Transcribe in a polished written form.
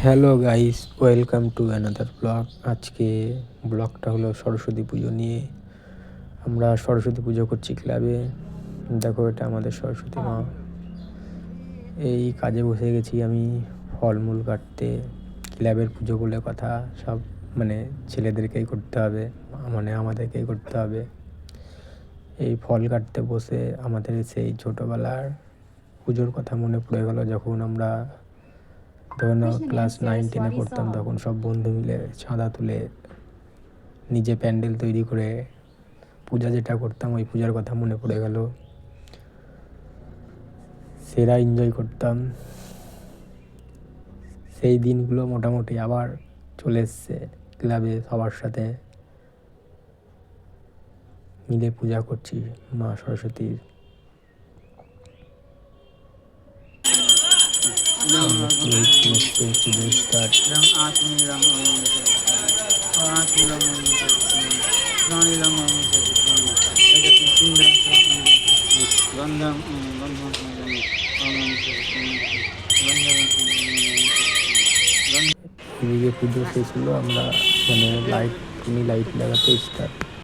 Hello guys, welcome to another blog. আজকে ব্লগটা হলো সরস্বতী পুজো নিয়ে। আমরা সরস্বতী পুজো করছি ক্লাবে। দেখো, এটা আমাদের সরস্বতী মা। এই কাজে বসে গেছি আমি, ফলমূল কাটতে। ক্লাবের পুজো বলে কথা, সব মানে ছেলেদেরকেই করতে হবে, মানে আমাদেরকেই করতে হবে। এই ফল কাটতে বসে আমাদের সেই ছোটোবেলার পুজোর কথা মনে পড়ে গেল। যখন আমরা ধরুন ক্লাস 9-10-এ পড়তাম, তখন সব বন্ধু মিলে চাঁদা তুলে নিজে প্যান্ডেল তৈরি করে পূজা যেটা করতাম, ওই পূজার কথা মনে পড়ে গেল। সেরা এনজয় করতাম। সেই দিনগুলো মোটামুটি আবার চলে এসছে। ক্লাবে সবার সাথে মিলে পূজা করছি মা সরস্বতীর। পুজো স্টার্ট। এদিকে পুজো শেষ হলো, আমরা মানে লাইট লাগাতে স্টার্ট।